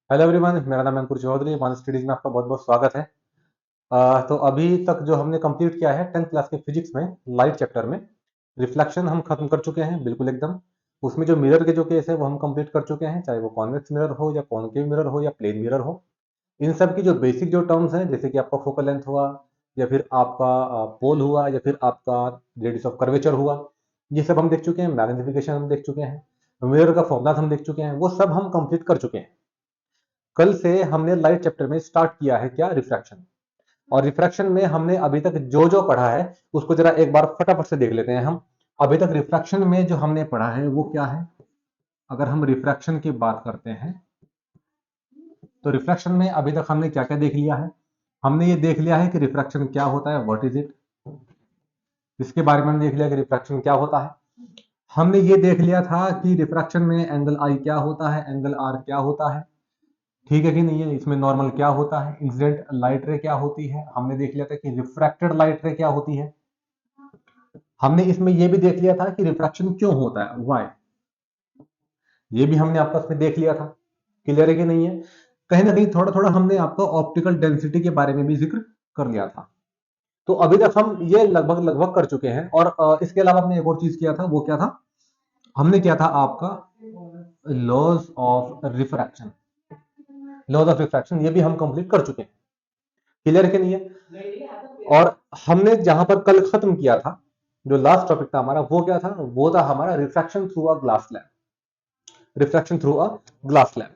Hello everyone, मेरा नाम है अंकुर चौधरी। वन स्टडीज में आपका बहुत बहुत स्वागत है। तो अभी तक जो हमने कंप्लीट किया है 10th क्लास के फिजिक्स में लाइट चैप्टर में रिफ्लेक्शन हम खत्म कर चुके हैं बिल्कुल एकदम। उसमें जो मिरर के जो केस है वो हम कंप्लीट कर चुके हैं, चाहे वो कॉन्वेक्स मिरर हो या कॉनकेव मिरर हो या प्लेन मिरर हो। इन सब की जो बेसिक जो टर्म्स हैं, जैसे कि आपका फोकल लेंथ हुआ, या फिर आपका पोल हुआ, या फिर आपका रेडियस ऑफ कर्वेचर हुआ, ये सब हम देख चुके हैं। मैग्नीफिकेशन हम देख चुके हैं, मिरर का फॉर्मूला हम देख चुके हैं, वो सब हम कंप्लीट कर चुके हैं। कल से हमने लाइट चैप्टर में स्टार्ट किया है क्या, रिफ्रैक्शन। और रिफ्रैक्शन में हमने अभी तक जो जो पढ़ा है उसको जरा एक बार फटाफट से देख लेते हैं हम। अभी तक रिफ्रैक्शन में जो हमने पढ़ा है वो क्या है। अगर हम रिफ्रैक्शन की बात करते हैं तो रिफ्रैक्शन में अभी तक हमने क्या क्या देख लिया है। हमने ये देख लिया है कि रिफ्रैक्शन क्या होता है, व्हाट इज इट। इसके बारे में हमने देख लिया कि रिफ्रैक्शन क्या होता है। हमने ये देख लिया था कि रिफ्रैक्शन में एंगल आई क्या होता है, एंगल आर क्या होता है, ठीक है कि नहीं है। इसमें नॉर्मल क्या होता है, इंसिडेंट लाइट रे क्या होती है, हमने देख लिया था कि रिफ्रैक्टेड लाइट रे क्या होती है। हमने इसमें यह भी देख लिया था कि रिफ्रैक्शन क्यों होता है, व्हाई। ये भी हमने आपस में देख लिया था। क्लियर है कि नहीं है। कहीं ना कहीं थोड़ा थोड़ा हमने आपको ऑप्टिकल डेंसिटी के बारे में भी जिक्र कर लिया था। तो अभी तक हम ये लगभग लगभग कर चुके हैं। और इसके अलावा हमने एक और चीज किया था, वो क्या था, हमने किया था आपका laws of refraction. Laws of refraction ये भी हम कंप्लीट कर चुके हैं। क्लियर के नहीं है। और हमने जहां पर कल खत्म किया था, जो लास्ट टॉपिक था हमारा, वो क्या था, वो था हमारा refraction through a glass lamp. Refraction through a glass lamp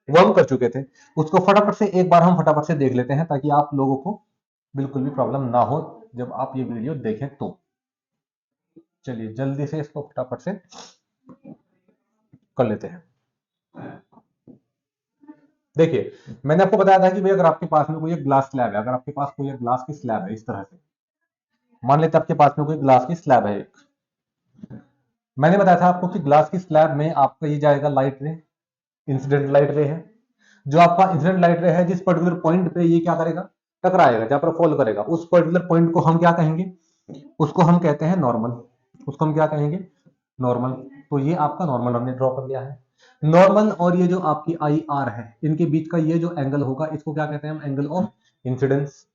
वो हम कर चुके थे। उसको फटाफट से एक बार हम फटाफट से देख लेते हैं, ताकि आप लोगों को बिल्कुल भी प्रॉब्लम ना हो जब आप ये वीडियो देखें तो। चलिए जल्दी से इसको फटाफट से कर लेते हैं। देखिए, मैंने आपको बताया था कि भाई अगर आपके पास में कोई एक ग्लास स्लैब है, अगर आपके पास कोई एक ग्लास की स्लैब है इस तरह से, मान लेते हैं आपके पास में कोई ग्लास की स्लैब है एक। मैंने बताया था आपको कि ग्लास की स्लैब में आपका ये जाएगा लाइट रे, इंसिडेंट लाइट रे है। जो आपका इंसिडेंट लाइट रे है, जिस पर्टिकुलर पॉइंट पे ये क्या करेगा, टकराएगा, जहां पर फॉल करेगा, उस पर्टिकुलर पॉइंट को हम क्या कहेंगे, उसको हम कहते हैं नॉर्मल। उसको हम क्या कहेंगे, नॉर्मल। तो ये आपका नॉर्मल हमने ड्रॉ कर लिया है। नॉर्मल और ये जो आपकी आई आर है, इनके बीच का ये जो एंगल होगा, इसको क्या कहते हैं हम, एंगल ऑफ इंसिडेंस।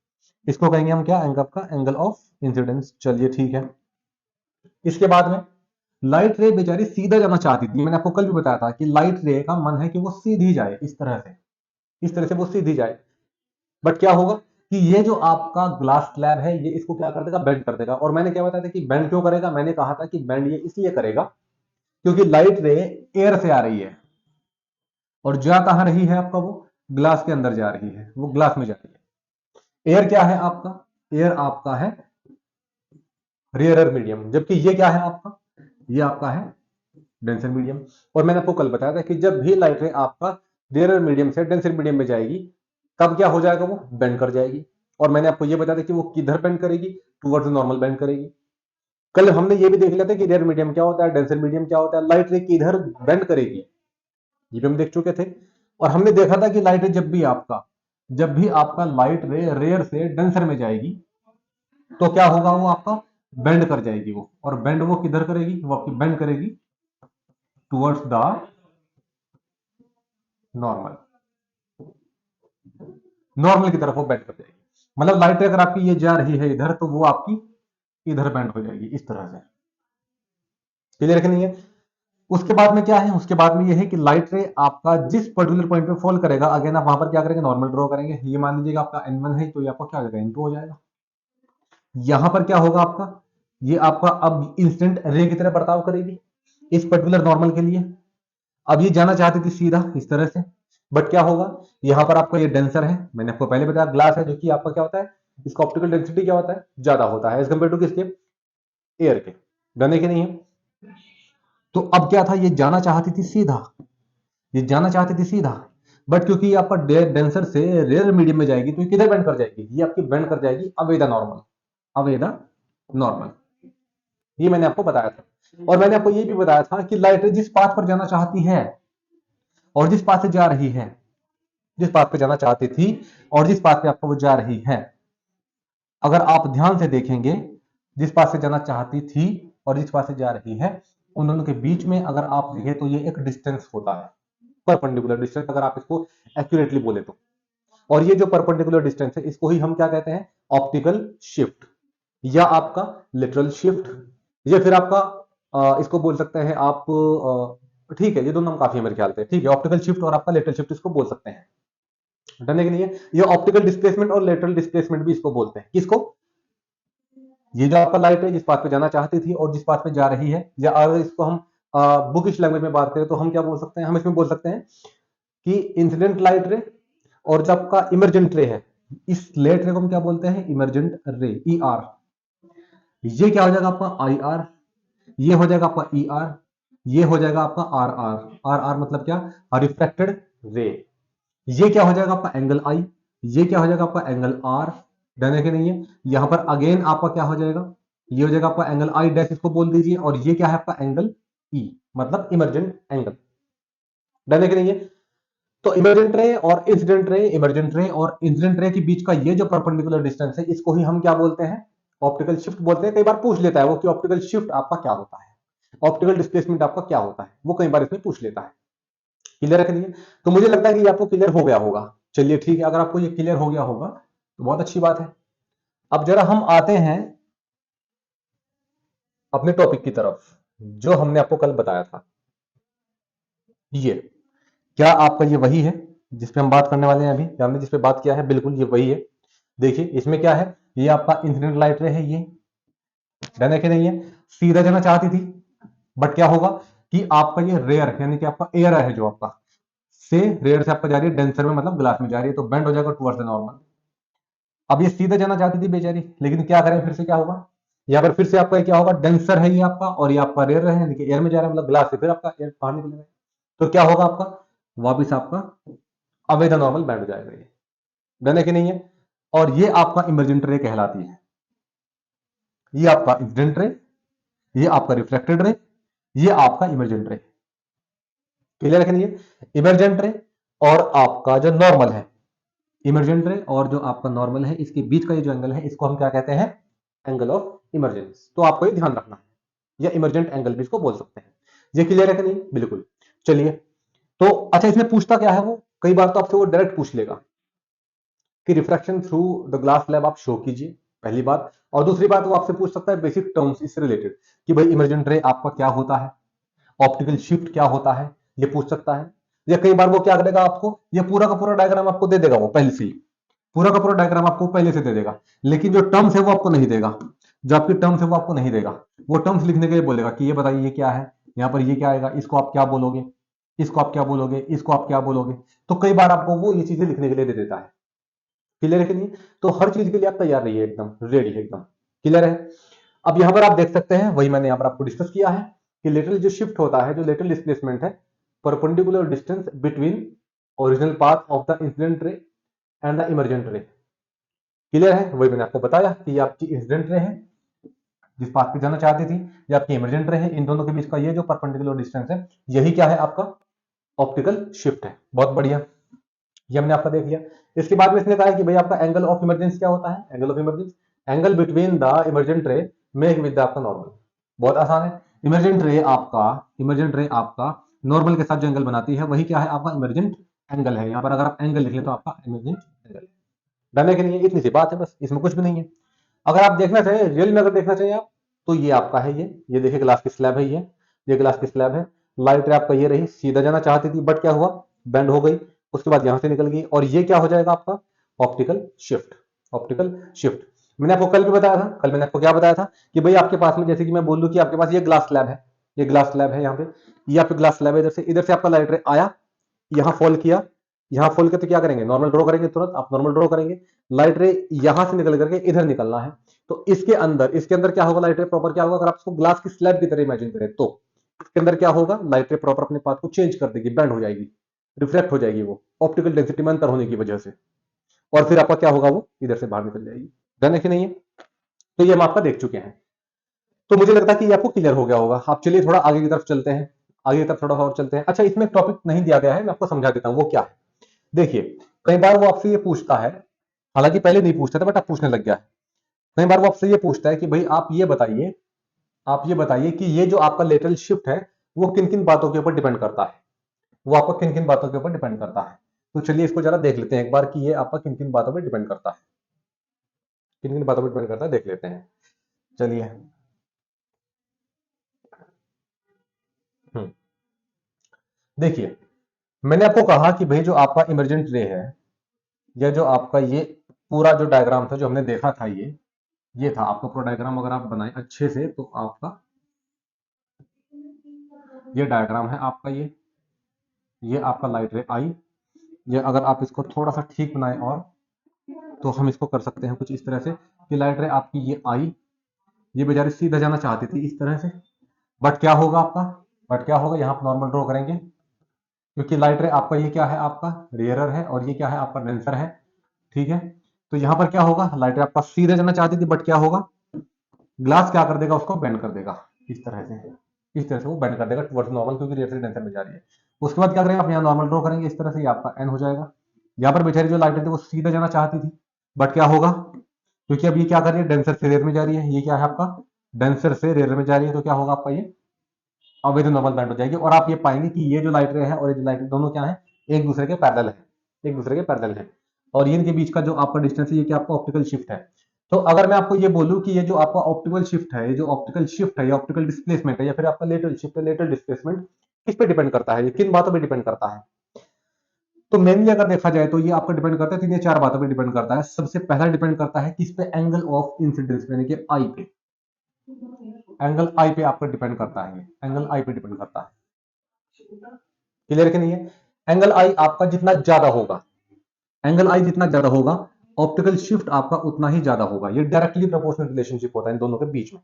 इसको कहेंगे हम क्या, एंगल का एंगल ऑफ इंसिडेंस। चलिए ठीक है। इसके बाद में लाइट रे बेचारी सीधा जाना चाहती थी। मैंने आपको कल भी बताया था कि लाइट रे का मन है कि वो सीधी जाए, इस तरह से, इस तरह से वो सीधी जाए। बट क्या होगा कि ये जो आपका ग्लास स्लैब है, ये इसको क्या कर देगा, बेंड कर देगा। और मैंने क्या बताया था कि बेंड क्यों करेगा, मैंने कहा था कि बेंड ये इसलिए करेगा क्योंकि लाइट रे एयर से आ रही है, और जा कहां रही है आपका, वो ग्लास के अंदर जा रही है, वो ग्लास में जा रही है। एयर क्या है आपका, एयर आपका है रेयरर मीडियम, जबकि ये क्या है आपका, ये आपका है डेंसर मीडियम। और मैंने आपको कल बताया था कि जब भी लाइट रे आपका रेयरर मीडियम से डेंसर मीडियम में जाएगी, तब क्या हो जाएगा, वो बेंड कर जाएगी। और मैंने आपको ये बताया था कि वो किधर बेंड करेगी, टूवर्ड्स नॉर्मल बेंड करेगी। कल हमने ये भी देख लिया था कि रेयर मीडियम क्या होता है, डेंसर मीडियम क्या होता है, लाइट रे किधर बेंड करेगी, ये भी हम देख चुके थे। और हमने देखा था कि लाइट रे जब भी आपका लाइट रे रेयर से डेंसर में जाएगी, तो क्या होगा, वो आपका बेंड कर जाएगी वो। और बेंड वो किधर करेगी, वो आपकी बेंड करेगी टुवर्ड्स द नॉर्मल। नॉर्मल की तरफ वो बेंड कर जाएगी। मतलब लाइट अगर आपकी ये जा रही है इधर, तो वो आपकी इधर बेंड हो जाएगी, इस तरह से। क्लियर कि नहीं है। उसके बाद में क्या है, उसके बाद में ये है कि लाइट रे आपका जिस पर्टिकुलर पॉइंट पे फॉल करेगा, अगेन आप वहां पर क्या करेंगे, नॉर्मल ड्रॉ करेंगे। ये मान लीजिएगा आपका n1 है, तो ये आपका क्या हो जाएगा, n2 हो जाएगा। यहां पर क्या होगा आपका, ये आपका अब इंस्टेंट रे की तरह बर्ताव करेगी इस पर्टिकुलर नॉर्मल के लिए। अब ये जाना चाहती थी सीधा इस तरह से, बट क्या होगा, यहां पर आपका ये डेंसर है, मैंने आपको पहले बताया ग्लास है, जो कि आपका क्या होता है, इसका ऑप्टिकल डेंसिटी क्या होता है, ज्यादा होता है एज कंपेयर टू किसके, एयर के। डन है कि नहीं है। तो अब क्या था, ये जाना चाहती थी सीधा, ये जाना चाहती थी सीधा। बट क्योंकि ये आपका डेंसर से रेयर मीडियम में जाएगी, तो ये किधर बेंड कर जाएगी, ये आपकी बेंड कर जाएगी अवेदा नॉर्मल, अवेदा नॉर्मल। ये मैंने आपको बताया था। और मैंने आपको ये भी बताया था कि लाइट जिस पाथ पर जाना चाहती है, और जिस पाथ से जा रही है, जिस पाथ पे जाना चाहती थी और जिस पाथ पे आपको वो जा रही है, अगर आप ध्यान से देखेंगे, जिस पाथ से जाना चाहती थी और जिस पाथ से जा रही है, उन दोनों के बीच में अगर आप देखें तो ये एक डिस्टेंस होता है। परपेंडिकुलर डिस्टेंस, अगर आप इसको एक्यूरेटली बोले तो। और ये जो परपेंडिकुलर डिस्टेंस है इसको ही हम क्या कहते हैं, ऑप्टिकल शिफ्ट, या आपका लेटरल शिफ्ट, या फिर आपका इसको बोल सकते हैं आप, ठीक है, ये दोनों नाम काफी है मेरे ख्याल से, ठीक है, ऑप्टिकल शिफ्ट और आपका लेटरल शिफ्ट इसको बोल सकते हैं। डन है कि नहीं है? ये ऑप्टिकल डिस्प्लेसमेंट और लेटरल डिस्प्लेसमेंट भी इसको बोलते हैं। किसको? ये जो आपका लाइट है जिस पाथ पे जाना चाहती थी और जिस पाथ पे जा रही है, या अगर इसको हम बुकिश लैंग्वेज में बात करें तो हम क्या बोल सकते हैं, हम इसमें बोल सकते हैं कि इंसिडेंट लाइट रे और जो आपका इमरजेंट रे है, इस लाइट रे को हम क्या बोलते हैं, इमरजेंट रे, ई आर। ये क्या हो जाएगा आपका आई आर, ये हो जाएगा आपका ई आर, ये हो जाएगा आपका आर आर। आर आर मतलब क्या, रिफ्लेक्टेड रे। ये क्या हो जाएगा आपका एंगल आई, ये क्या हो जाएगा आपका एंगल आर। डन है कि नहीं है? यहां पर अगेन आपका क्या हो जाएगा, ये हो जाएगा आपका एंगल आई डैश, इसको बोल दीजिए, और ये क्या है आपका एंगल ई, मतलब इमरजेंट एंगल। डन है कि नहीं है? तो इमरजेंट रे और इंसिडेंट रे, इमरजेंट रे और इंसिडेंट रे के बीच का ये जो परपेंडिकुलर डिस्टेंस है इसको ही हम क्या बोलते हैं, ऑप्टिकल शिफ्ट बोलते हैं। कई बार पूछ लेता है वो कि ऑप्टिकल शिफ्ट आपका क्या होता है, ऑप्टिकल डिस्प्लेसमेंट आपका क्या होता है, वो कई बार इसमें पूछ लेता है। क्लियर है कि नहीं? तो मुझे लगता है कि आपको क्लियर हो गया होगा। चलिए ठीक है, अगर आपको ये क्लियर हो गया होगा तो बहुत अच्छी बात है। अब जरा हम आते हैं अपने टॉपिक की तरफ, जो हमने आपको कल बताया था। ये क्या आपका ये वही है जिस पे हम बात करने वाले हैं अभी, या हमने जिस पे बात किया है? बिल्कुल ये वही है। देखिए इसमें क्या है, ये आपका इंसिडेंट लाइट रे है, ये डन है कि नहीं है? सीधा जाना चाहती थी, बट क्या होगा कि आपका ये रेयर यानी कि आपका एयर है जो आपका से रेयर से आपका जा रही है डेंसर में, मतलब ग्लास में जा रही है, तो बेंड हो जाएगा टुवर्ड्स द नॉर्मल। अब ये सीधा जाना चाहती थी बेचारी, लेकिन क्या करें, फिर से क्या होगा, यहाँ पर फिर से आपका क्या होगा, डेंसर है ये आपका, और ये आपका रेयर है, यानी कि एयर में जा रहा है, मतलब ग्लास से फिर आपका एयर बाहर निकलेगा। तो क्या होगा आपका, वापिस आपका अवे द नॉर्मल बैंड हो जाएगा ये। डन है कि नहीं है? और ये आपका इमरजेंट रे कहलाती है। ये आपका इंसिडेंट रे, ये आपका रिफ्लेक्टेड रे, ये आपका इमरजेंट रे। क्लियर है कि नहीं है? इमरजेंट रे और आपका जो नॉर्मल है, इमरजेंट रे और जो आपका नॉर्मल है, इसके बीच का ये जो एंगल है इसको हम क्या कहते हैं, एंगल ऑफ इमरजेंस। तो आपको ये ध्यान रखना है, या इमरजेंट एंगल भी इसको बोल सकते हैं। ये क्लियर है कि नहीं? बिल्कुल। चलिए, तो अच्छा इसमें पूछता क्या है वो, कई बार तो आपसे वो डायरेक्ट पूछ लेगा कि refraction through the glass slab आप शो कीजिए, पहली बात। और दूसरी बात वो आपसे पूछ सकता है बेसिक टर्म्स इससे रिलेटेड, कि भाई इमरजेंट रे आपका क्या होता है, ऑप्टिकल शिफ्ट क्या होता है, ये पूछ सकता है। या कई बार वो क्या करेगा, आपको ये पूरा का पूरा डायग्राम आपको दे देगा, वो पहले से ही पूरा का पूरा डायग्राम आपको पहले से दे देगा, लेकिन जो टर्म्स है वो आपको नहीं देगा। जो आपकी टर्म्स है वो आपको नहीं देगा, वो टर्म्स लिखने के लिए बोलेगा कि ये बताइए ये क्या है, यहाँ पर ये क्या आएगा, इसको आप क्या बोलोगे, इसको आप क्या बोलोगे, इसको आप क्या बोलोगे। तो कई बार आपको वो ये चीजें लिखने के लिए दे देता है। क्लियर है कि नहीं? तो हर चीज के लिए आप तैयार रहिए, एकदम रेडी है, एकदम क्लियर है। अब यहां पर आप देख सकते हैं, वही मैंने यहां पर आपको डिस्कस किया है कि लेटरल जो शिफ्ट होता है, जो लेटरल डिस्प्लेसमेंट है, perpendicular distance between original path of the incident ray and the emergent ray. Clear है? वही मैंने आपको बताया कि ये आपकी इंसिडेंट रे है जिस पाथ पे जाना चाहती थी, ये आपकी इमरजेंट रे है, इन दोनों के बीच का ये जो परपेंडिकुलर डिस्टेंस है, यही क्या है, आपका ऑप्टिकल शिफ्ट है। बहुत बढ़िया, ये हमने आपका देख लिया। इसके बाद में इसने कहा है कि भाई आपका एंगल ऑफ इमरजेंस क्या होता है, angle of emergence, angle between the emergent ray make with the आपका नॉर्मल। बहुत आसान है, इमरजेंट रे आपका नॉर्मल के साथ जो एंगल बनाती है वही क्या है, आपका इमरजेंट एंगल है। यहाँ पर अगर आप एंगल लिख ले तो आपका इमरजेंट एंगल है। डन है कि नहीं है? इतनी सी बात है बस, इसमें कुछ भी नहीं है। अगर आप देखना चाहिए, रियल में अगर देखना चाहिए आप, तो ये आपका है, ये देखिए ग्लास की स्लैब है, ये ग्लास की स्लैब है। लाइट रे आपका ये रही, सीधा जाना चाहती थी, बट क्या हुआ, बेंड हो गई, उसके बाद यहां से निकल गई, और ये क्या हो जाएगा आपका ऑप्टिकल शिफ्ट। ऑप्टिकल शिफ्ट मैंने आपको कल भी बताया था, कल मैंने आपको क्या बताया था कि भाई आपके पास में, जैसे कि मैं बोल दूं कि आपके पास ये ग्लास स्लैब है, ये ग्लास स्लैब है, यहाँ पे ये आपके ग्लास स्लैब है, इधर से आपका लाइट रे आया, यहाँ फॉल किया, यहाँ फॉल के तो क्या करेंगे, नॉर्मल ड्रॉ करेंगे, तुरंत आप नॉर्मल ड्रॉ करेंगे। लाइट रे यहां से निकल करके इधर निकलना है, तो इसके अंदर क्या होगा, लाइट रे प्रॉपर क्या होगा, अगर आप इसको ग्लास की स्लैब की तरह इमेजिन करें तो इसके अंदर क्या होगा, लाइट रे प्रॉपर अपने पाथ को चेंज कर देगी, बैंड हो जाएगी, रिफ्लेक्ट हो जाएगी, वो ऑप्टिकल डेंसिटी में अंतर होने की वजह से, और फिर आपका क्या होगा, वो इधर से बाहर निकल जाएगी। डन है कि नहीं है? तो ये हम आपका देख चुके हैं। तो मुझे लगता है कि ये आपको क्लियर हो गया होगा। आप चलिए थोड़ा आगे की तरफ चलते हैं, आगे की तरफ थोड़ा और चलते हैं। अच्छा, इसमें एक टॉपिक नहीं दिया गया है, मैं आपको समझा देता हूं वो क्या है। देखिए, कई बार वो आपसे ये पूछता है, हालांकि पहले नहीं पूछता था बट अब पूछने लग गया है। कई बार वो आपसे ये पूछता है कि भाई आप ये बताइए कि ये जो आपका लेटरल शिफ्ट है वो किन किन बातों के ऊपर डिपेंड करता है। वो आपका किन किन बातों के ऊपर डिपेंड करता है। तो चलिए इसको जरा देख लेते हैं एक बार कि ये आपका किन किन बातों पर डिपेंड करता है, किन किन बातों पर डिपेंड करता है देख लेते हैं। चलिए देखिए, मैंने आपको कहा कि भाई जो आपका इमर्जेंट रे है, या जो आपका ये पूरा जो डायग्राम था जो हमने देखा था, ये था आपका पूरा डायग्राम। अगर आप बनाए अच्छे से तो आपका ये डायग्राम है आपका, ये आपका लाइट रे आई। ये अगर आप इसको थोड़ा सा ठीक बनाए और तो हम इसको कर सकते हैं कुछ इस तरह से कि लाइट रे आपकी ये आई, ये बेचारी सीधा जाना चाहती थी इस तरह से, बट क्या होगा आपका, बट क्या होगा, यहाँ पर नॉर्मल ड्रॉ करेंगे क्योंकि लाइट रे आपका ये क्या है, आपका रेयरर है और ये क्या है, आपका डेंसर है। ठीक है, तो यहाँ पर क्या होगा, लाइट रे आपका सीधे जाना चाहती थी, बट क्या होगा, ग्लास क्या कर देगा, उसको बेंड कर देगा इस तरह से, इस तरह से वो बेंड कर देगा टुवर्ड्स नॉर्मल, क्योंकि रेयर से डेंसर में जा रही है। उसके बाद क्या करेंगे, आप यहाँ नॉर्मल ड्रॉ करेंगे इस तरह से, ये आपका एन हो जाएगा। यहाँ पर बेचारी जो लाइट थी वो सीधे जाना चाहती थी, बट क्या होगा, क्योंकि अब ये क्या कर रही है, डेंसर से रेयर में जा रही है, ये क्या है आपका, डेंसर से रेयर में जा रही है, तो क्या होगा आपका ये अब ये नॉर्मल बैंड हो जाएगी। और आप ये पाएंगे कि ये जो लाइट रे है और ये जो लाइट रे दोनों क्या है, एक दूसरे के पैरेलल है, एक दूसरे के पैरेलल है। और ये इनके बीच का जो आपका डिस्टेंस है, ये क्या आपका ऑप्टिकल शिफ्ट है। तो अगर मैं आपको ये बोलूं कि ये जो आपका ऑप्टिकल शिफ्ट है, ये जो ऑप्टिकल शिफ्ट है, ये ऑप्टिकल डिस्प्लेसमेंट है, या फिर आपका लेटरल शिफ्ट है, लेटरल डिस्प्लेसमेंट, किस पे डिपेंड करता है, ये किन बातों पे डिपेंड करता है। तो मेनली अगर देखा जाए तो ये आपका डिपेंड करता है तीन या चार बातों पे डिपेंड करता है। सबसे पहला डिपेंड करता है किस पे, एंगल ऑफ इंसिडेंस यानी कि आई पे, एंगल आई पे आपका डिपेंड करता है, ये एंगल आई पे डिपेंड करता है। क्लियर कि नहीं है, एंगल आई आपका जितना ज्यादा होगा, एंगल आई जितना ज्यादा होगा, ऑप्टिकल शिफ्ट आपका उतना ही ज्यादा होगा। ये डायरेक्टली प्रोपोर्शनल रिलेशनशिप होता है इन दोनों के बीच में।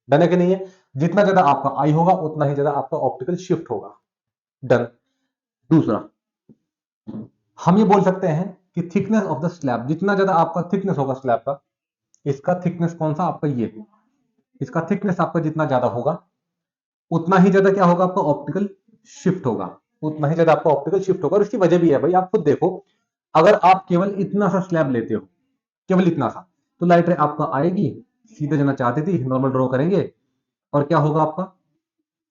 डन है कि नहीं है, जितना ज्यादा आपका आई होगा उतना ही ज्यादा आपका ऑप्टिकल शिफ्ट होगा। डन। दूसरा, हम ये बोल सकते हैं कि थिकनेस ऑफ द स्लैब, जितना ज्यादा आपका थिकनेस होगा स्लैब का, इसका थिकनेस कौन सा आपका, ये इसका थिकनेस आपका जितना ज्यादा होगा उतना ही ज्यादा क्या होगा, आपका ऑप्टिकल शिफ्ट होगा, उतना ही ज्यादा आपका ऑप्टिकल शिफ्ट होगा। और इसकी वजह भी है भाई, आप खुद देखो, अगर आप केवल इतना सा स्लैब लेते हो, केवल इतना सा, तो लाइट रे आपका आएगी, सीधे जाना चाहती थी, नॉर्मल ड्रॉ करेंगे, और क्या होगा आपका,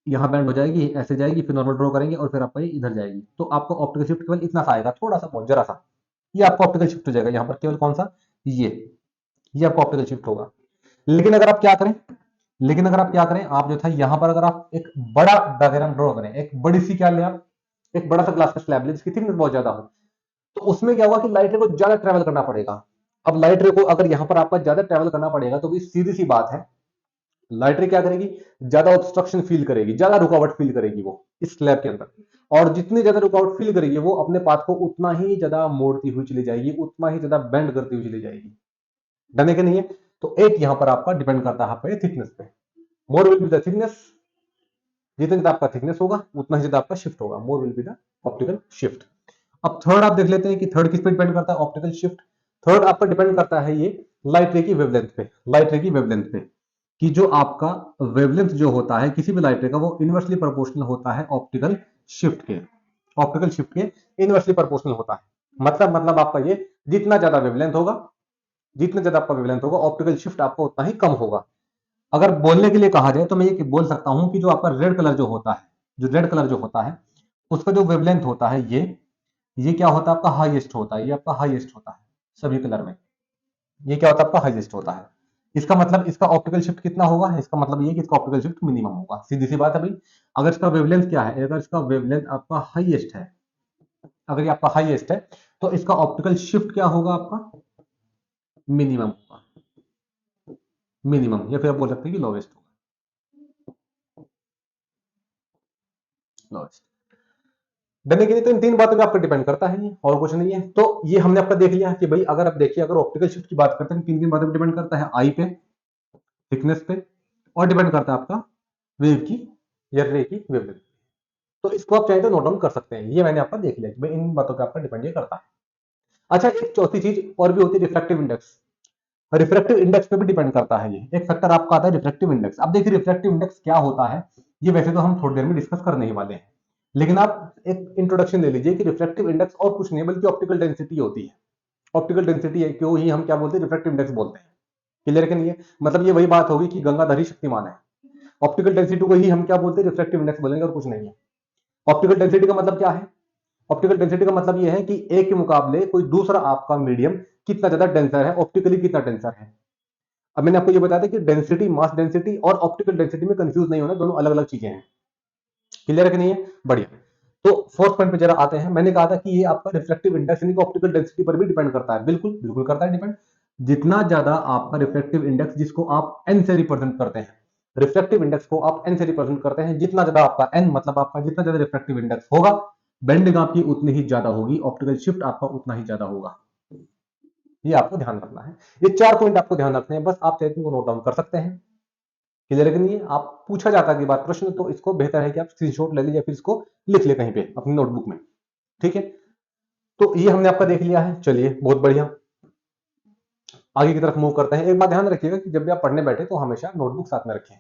यहाँ बैंड हो जाएगी, ऐसे जाएगी, फिर नॉर्मल ड्रॉ करेंगे और फिर आपका ये इधर जाएगी। तो आपको ऑप्टिकल शिफ्ट केवल इतना सा आएगा, थोड़ा सा, बहुत जरा सा, ये आपका ऑप्टिकल शिफ्ट हो जाएगा यहाँ पर, केवल कौन सा, ये आपका ऑप्टिकल शिफ्ट होगा। लेकिन अगर आप क्या करें, लेकिन अगर आप क्या करें, आप जो था यहां पर अगर आप एक बड़ा डायग्राम ड्रॉ करें, एक बड़ी सी क्या ले आप, एक बड़ा सा ग्लास का स्लैब ले जिसकी थिकनेस बहुत ज्यादा हो, तो उसमें क्या होगा कि लाइट रे को ज्यादा ट्रेवल करना पड़ेगा। अब लाइट रे को अगर यहां पर आपका ज्यादा ट्रेवल करना पड़ेगा, तो भी सीधी सी बात है, लाइट रे क्या करेगी, ज्यादा ऑब्स्ट्रक्शन फील करेगी, ज्यादा रुकावट फील करेगी वो इस स्लैब के अंदर। और जितनी ज्यादा रुकावट फील करेगी वो अपने पाथ को उतना ही ज्यादा मोड़ती हुई चली जाएगी, उतना ही ज्यादा बेंड करती हुई चली जाएगी। डन है कि नहीं है, तो एक यहां पर आपका डिपेंड करता है आपका थिकनेस पे। More will be the thickness, जितना ज्यादा आपका थिकनेस होगा उतना ही ज्यादा आपका शिफ्ट होगा, more will be the optical shift. अब थर्ड आप देख लेते हैं कि थर्ड किस पे डिपेंड करता है, ऑप्टिकल शिफ्ट। थर्ड आपका डिपेंड करता है ये लाइट रे की वेवलेंथ पे, लाइट रे की वेवलेंथ पे, कि जो आपका वेवलेंथ जो होता है किसी भी लाइट रे का, वो इनवर्सली प्रोपोर्शनल होता है ऑप्टिकल शिफ्ट के, ऑप्टिकल शिफ्ट के इनवर्सली प्रोपोर्शनल होता है। मतलब आपका ये जितना ज्यादा वेवलेंथ होगा, जितना ज्यादा आपका वेवलेंथ होगा, ऑप्टिकल शिफ्ट आपका उतना ही कम होगा। अगर बोलने के लिए कहा जाए तो मैं ये बोल सकता हूं कि जो आपका रेड कलर जो होता है, जो रेड कलर जो होता है, उसका जो वेवलेंथ होता है, ये क्या होता है आपका, हाईएस्ट होता है, ये आपका हाईएस्ट होता है सभी कलर में, ये क्या होता है आपका हाईएस्ट होता है। इसका मतलब इसका ऑप्टिकल शिफ्ट कितना होगा, इसका मतलब ये कि इसका ऑप्टिकल शिफ्ट मिनिमम होगा, सीधी सी बात है भाई। अगर इसका वेवलेंथ क्या है, अगर इसका वेवलेंथ आपका हाईएस्ट है, अगर ये आपका हाईएस्ट है, तो इसका ऑप्टिकल शिफ्ट क्या होगा आपका, मिनिमम होगा, मिनिमम, या फिर आप बोल सकते हैं कि लोवेस्ट होगा, लोवेस्ट। डरने के लिए तो इन तीन बातों पे आपका डिपेंड करता है ये, और कुछ नहीं है। तो ये हमने आपका देख लिया कि भाई अगर आप देखिए, अगर ऑप्टिकल शिफ्ट की बात करते हैं, किन किन बातों पे डिपेंड करता है, आई पे, थिकनेस पे, और डिपेंड करता है आपका वेव की या रे की वेवलेंथ। तो इसको आप चाहे तो नोट डाउन कर सकते हैं, ये मैंने आपका देख लिया कि भाई इन बातों पे आपका डिपेंड ये करता है। अच्छा, एक चौथी चीज और भी होती है, रिफ्रैक्टिव इंडेक्स। रिफ्रैक्टिव इंडेक्स पे भी डिपेंड करता है, ये एक फैक्टर आपका आता है रिफ्रैक्टिव इंडेक्स। अब देखिए रिफ्रैक्टिव इंडेक्स क्या होता है, ये वैसे तो हम थोड़ी देर में डिस्कस करने ही वाले हैं, लेकिन आप एक इंट्रोडक्शन ले लीजिए कि रिफ्रैक्टिव इंडेक्स और कुछ नहीं बल्कि ऑप्टिकल डेंसिटी होती है। ऑप्टिकल डेंसिटी है, क्यों ही हम क्या बोलते हैं, रिफ्रैक्टिव इंडेक्स बोलते हैं। क्लियर कि नहीं है, मतलब ये वही बात होगी कि गंगाधर ही शक्तिमान है, ऑप्टिकल डेंसिटी को ही हम क्या बोलते हैं, रिफ्रैक्टिव इंडेक्स बोलेंगे, और कुछ नहीं है। ऑप्टिकल डेंसिटी का मतलब क्या है? ऑप्टिकल डेंसिटी का मतलब यह है कि एक के मुकाबले कोई दूसरा आपका मीडियम कितना ज्यादा डेंसर है, ऑप्टिकली कितना डेंसर है। अब मैंने आपको ये बताया था कि डेंसिटी, मास डेंसिटी और ऑप्टिकल डेंसिटी में कंफ्यूज नहीं होना, दोनों अलग अलग चीजें हैं। क्लियर है कि नहीं है? बढ़िया। तो फोर्थ पॉइंट पे जरा आते हैं। मैंने कहा था कि ये आपका रिफ्लेक्टिव इंडेक्स यानी कि ऑप्टिकल डेंसिटी पर भी डिपेंड करता है। बिल्कुल बिल्कुल करता है डिपेंड। जितना ज्यादा आपका रिफ्लेक्टिव इंडेक्स, जिसको आप एन से रिप्रेजेंट करते हैं, रिफ्लेक्टिव इंडेक्स को आप एन से रिप्रेजेंट करते हैं, जितना ज्यादा आपका एन मतलब आपका जितना ज्यादा रिफ्लेक्टिव इंडेक्स होगा, बेंडिंग आपकी उतनी ही ज्यादा होगी, ऑप्टिकल शिफ्ट आपका उतना ही ज्यादा होगा। ये आपको ध्यान रखना है। ये 4 पॉइंट आपको ध्यान रखने हैं, बस आप चाहे तो नोट डाउन कर सकते हैं। क्लियर है कि नहीं? आप पूछा जाता है कि बात प्रश्न, तो इसको बेहतर है कि आप स्क्रीनशॉट ले लीजिए, फिर इसको लिख ले कहीं पे अपनी नोटबुक में। ठीक है, तो ये हमने आपका देख लिया है। चलिए बहुत बढ़िया, आगे की तरफ मूव करते हैं। एक बात ध्यान रखिएगा कि जब भी आप पढ़ने बैठे तो हमेशा नोटबुक साथ में रखें।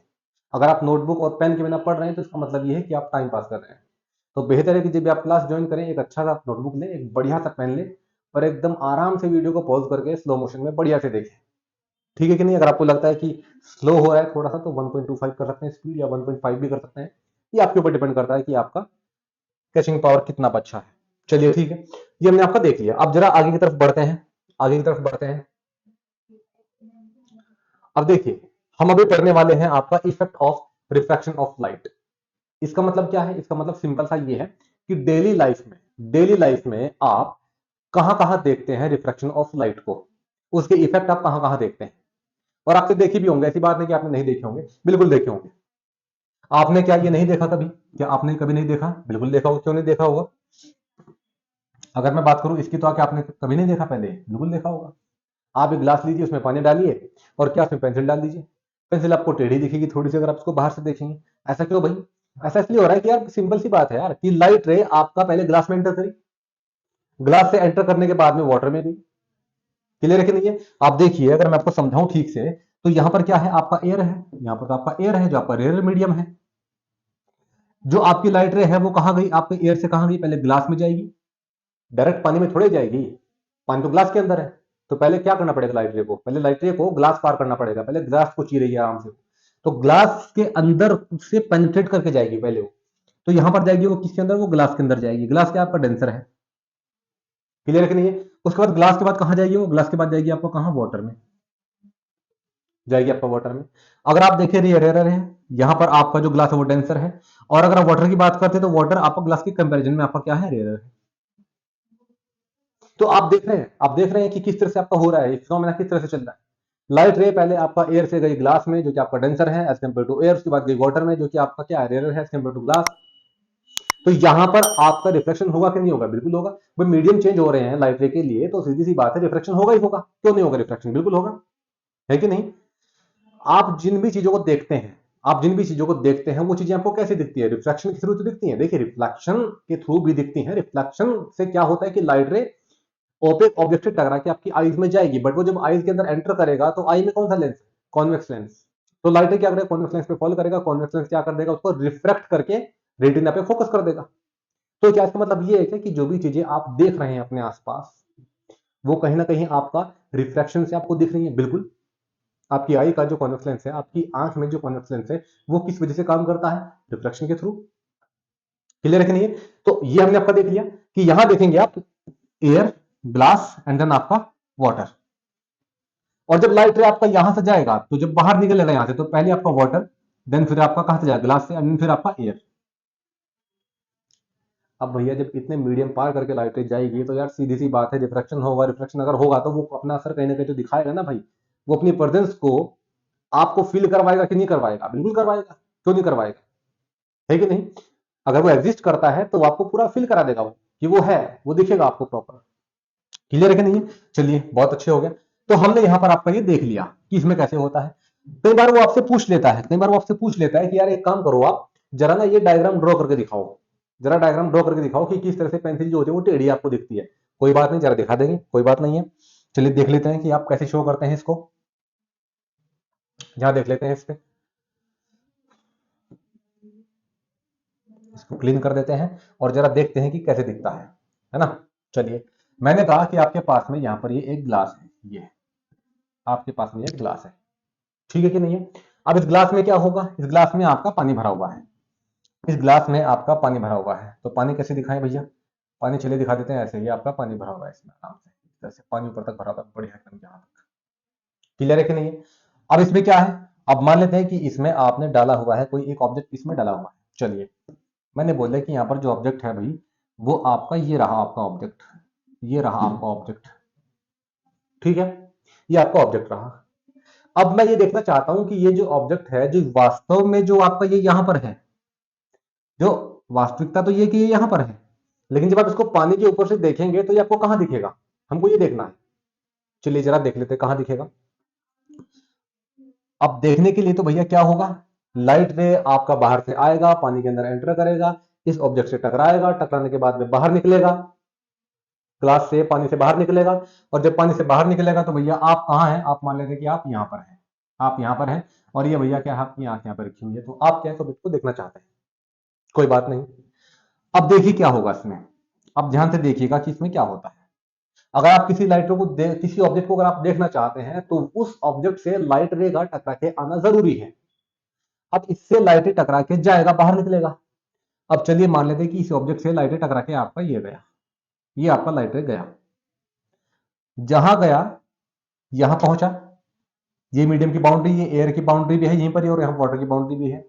अगर आप नोटबुक और पेन के बिना पढ़ रहे हैं तो इसका मतलब ये है कि आप टाइम पास कर रहे हैं। तो बेहतर है कि जब भी आप क्लास ज्वाइन करें, एक अच्छा सा नोटबुक लें, एक बढ़िया सा पेन लें और एकदम आराम से वीडियो को पॉज करके स्लो मोशन में बढ़िया से देखें। ठीक है कि नहीं? अगर आपको लगता है कि स्लो हो रहा है थोड़ा सा तो 1.25 कर सकते हैं स्पीड, या 1.5 भी कर सकते हैं। ये आपके ऊपर डिपेंड करता है कि आपका कैचिंग पावर कितना अच्छा है। चलिए ठीक है, ये हमने आपका देख लिया। अब जरा आगे की तरफ बढ़ते हैं, आगे की तरफ बढ़ते हैं। अब देखिए, हम अभी पढ़ने वाले हैं आपका effect of refraction of light. इसका मतलब क्या है? इसका मतलब सिंपल सा ये है कि डेली लाइफ में आप कहां कहां देखते हैं रिफ्रैक्शन ऑफ लाइट को, उसके इफेक्ट आप कहां कहां देखते हैं। और आपने देखे भी होंगे, ऐसी बात नहीं कि आपने नहीं देखे होंगे, बिल्कुल देखे होंगे। आपने क्या ये नहीं देखा कभी? क्या आपने कभी नहीं देखा? बिल्कुल देखा होगा। क्यों नहीं देखा होगा? अगर मैं बात करूं इसकी, तो क्या आपने कभी नहीं देखा? पहले बिल्कुल देखा होगा। आप एक ग्लास लीजिए, उसमें पानी डालिए और क्या उसमें पेंसिल डाल दीजिए। पेंसिल आपको टेढ़ी दिखेगी थोड़ी सी अगर आप उसको बाहर से देखेंगे। ऐसा क्यों भाई? ऐसा इसलिए हो रहा है कि यार सिंपल सी बात है यार, कि लाइट रे आपका पहले ग्लास में एंटर करी, ग्लास से एंटर करने के बाद में वाटर में गई। क्लियर है कि नहीं है? आप देखिए, अगर मैं आपको समझाऊं ठीक से, तो यहां पर क्या है? आपका एयर है, यहां पर तो आपका एयर है जो आपका रेयर मीडियम है। जो आपकी लाइट रे है वो कहां गई? आपके एयर से कहां गई? पहले ग्लास में जाएगी, डायरेक्ट पानी में थोड़े जाएगी। पानी तो ग्लास के अंदर है। तो पहले क्या करना पड़ेगा लाइट रे को? पहले लाइट रे को ग्लास पार करना पड़ेगा, पहले ग्लास को चीरेगी आराम से। तो ग्लास के अंदर से पेनिट्रेट करके जाएगी पहले वो। तो यहां पर जाएगी वो किसके अंदर? वो ग्लास के अंदर जाएगी। ग्लास क्या आपका डेंसर है। क्लियर है कि नहीं है? उसके बाद ग्लास के बाद कहां जाएगी वो? ग्लास के बाद जाएगी आपको कहां? वाटर में जाएगी, आपका वाटर में। अगर आप देखें रेयर है, यहां पर आपका जो ग्लास है वो डेंसर है। और अगर आप वाटर की बात करते हैं तो वाटर आपका ग्लास के कंपैरिजन में आपका क्या है? रेयर है। तो आप देख रहे हैं कि किस तरह से आपका हो रहा है, फिनोमेना किस तरह से चल रहा है। लाइट रे पहले आपका एयर से गई ग्लास में जो कि आपका डेंसर है एज कम्पेयर टू एयर, उसके बाद गई वाटर में जो कि आपका क्या है? रेयर है एज कम्पेयर टू ग्लास। तो यहां पर आपका रिफ्लेक्शन होगा कि नहीं होगा? बिल्कुल होगा। भाई मीडियम चेंज हो रहे हैं लाइट रे के लिए तो सीधी सी बात है रिफ्लेक्शन होगा ही होगा। क्यों नहीं होगा? रिफ्लेक्शन बिल्कुल होगा, है कि नहीं? आप जिन भी चीजों को देखते हैं, वो चीजें आपको कैसे दिखती है? रिफ्लेक्शन के थ्रू तो दिखती है। देखिए, रिफ्लेक्शन के थ्रू भी दिखती है। रिफ्लेक्शन से क्या होता है कि लाइट रे ओपेक ऑब्जेक्ट से टकरा के आपकी आईज में जाएगी, बट वो जब आईज के अंदर एंटर करेगा तो आई में कौन सा लेंस? Convex lens. तो लाइट रे क्या करेगा? कॉन्वेक्स लेंस पे फॉल करेगा, कॉन्वेक्स लेंस क्या कर देगा? उसको रिफ्रैक्ट करके रेटिना पे फोकस कर देगा। तो क्या इसका मतलब ये है कि जो भी चीजें आप देख रहे हैं अपने आसपास, वो कहीं ना कहीं आपका रिफ्रैक्शन से आपको दिख रही है। बिल्कुल। आपकी आई का जो कॉन्वेक्स लेंस है, आपकी आंख में जो कॉन्वेक्स लेंस है, वो किस वजह से काम करता है? रिफ्लेक्शन के थ्रू। क्लियर है कि नहीं है? तो ये हमने आपका देख लिया कि यहां देखेंगे आप एयर, ग्लास एंड देन आपका वाटर। और जब लाइट रे आपका यहां से जाएगा तो जब बाहर निकलेगा यहां से, तो पहले आपका वाटर, देन फिर आपका कहां से जाएगा? ग्लास से, एंड फिर आपका एयर। अब भैया जब इतने मीडियम पार करके लाइट रे जाएगी तो यार सीधी सी बात है रिफ्लेक्शन होगा। रिफ्लेक्शन अगर होगा तो वो अपना असर कहीं ना कहीं तो दिखाएगा ना भाई। वो अपनी प्रेजेंस को आपको फील करवाएगा कि नहीं करवाएगा? बिल्कुल करवाएगा। क्यों नहीं करवाएगा? है कि नहीं? अगर वो एग्जिस्ट करता है तो आपको पूरा फील करा देगा वो, कि वो है, वो दिखेगा आपको प्रॉपर। क्लियर है कि नहीं है? चलिए बहुत अच्छे हो गया। तो हमने यहां पर आपका ये देख लिया कि इसमें कैसे होता है। कई बार वो आपसे पूछ लेता है कि यार एक काम करो, आप जरा ना ये डायग्राम ड्रॉ करके दिखाओ। जरा डायग्राम ड्रॉ करके दिखाओ कि किस तरह से पेंसिल जो होती है वो टेढ़ी आपको दिखती है। कोई बात नहीं, जरा दिखा देंगे, कोई बात नहीं है। चलिए देख लेते हैं कि आप कैसे शो करते हैं इसको। यहां देख लेते हैं इसको क्लीन कर देते हैं और जरा देखते हैं कि कैसे दिखता है ना? चलिए, मैंने कहा कि आपके पास में यहां पर ये एक ग्लास है, ये आपके पास में एक ग्लास है। ठीक है कि नहीं है? अब इस ग्लास में क्या होगा? इस ग्लास में आपका पानी भरा हुआ है। इस ग्लास में आपका पानी भरा हुआ है, तो पानी कैसे दिखाएं भैया? पानी चलिए दिखा देते हैं ऐसे, ये आपका पानी भरा हुआ है इसमें आराम से, इस तरह से पानी ऊपर तक भरा हुआ है, बढ़िया एकदम यहाँ तक। क्लियर है कि नहीं है? अब इसमें क्या है, अब मान लेते हैं कि इसमें आपने डाला हुआ है कोई एक ऑब्जेक्ट, इसमें डाला हुआ है। चलिए मैंने बोला कि यहाँ पर जो ऑब्जेक्ट है भाई, वो आपका ये रहा आपका ऑब्जेक्ट, ये रहा आपका ऑब्जेक्ट, ठीक है, ये आपका ऑब्जेक्ट रहा। अब मैं ये देखना चाहता हूं कि ये जो ऑब्जेक्ट है, जो वास्तव में जो आपका ये यहां पर है, जो वास्तविकता तो ये कि ये यहां पर है, लेकिन जब आप इसको पानी के ऊपर से देखेंगे तो ये आपको कहां दिखेगा, हमको ये देखना है। चलिए जरा देख लेते हैं कहां दिखेगा। अब देखने के लिए तो भैया क्या होगा, लाइट रे आपका बाहर से आएगा, पानी के अंदर एंटर करेगा, इस ऑब्जेक्ट से टकराएगा, टकराने के बाद में बाहर निकलेगा, ग्लास से पानी से बाहर निकलेगा। और जब पानी से बाहर निकलेगा तो भैया आप कहां हैं, आप मान लेते हैं कि आप यहां पर हैं, आप यहां पर हैं, और ये भैया क्या है, आपकी आंख यहां पर रखी हुई है, तो आप क्या है, तो इसको देखना चाहते हैं, कोई बात नहीं। अब देखिए क्या होगा इसमें, अब ध्यान से देखिएगा कि इसमें क्या होता है। अगर आप किसी लाइटर को किसी ऑब्जेक्ट को अगर आप देखना चाहते हैं तो उस ऑब्जेक्ट से लाइट रे का टकरा के आना जरूरी है। अब इससे लाइट टकरा के जाएगा, बाहर निकलेगा। अब चलिए मान लेते हैं कि इस ऑब्जेक्ट से लाइट टकरा के आपका ये गया, ये आपका लाइट रे गया, जहां गया यहां पहुंचा, ये मीडियम की बाउंड्री, ये एयर की बाउंड्री भी है यहीं पर, और यहां वाटर की बाउंड्री भी है।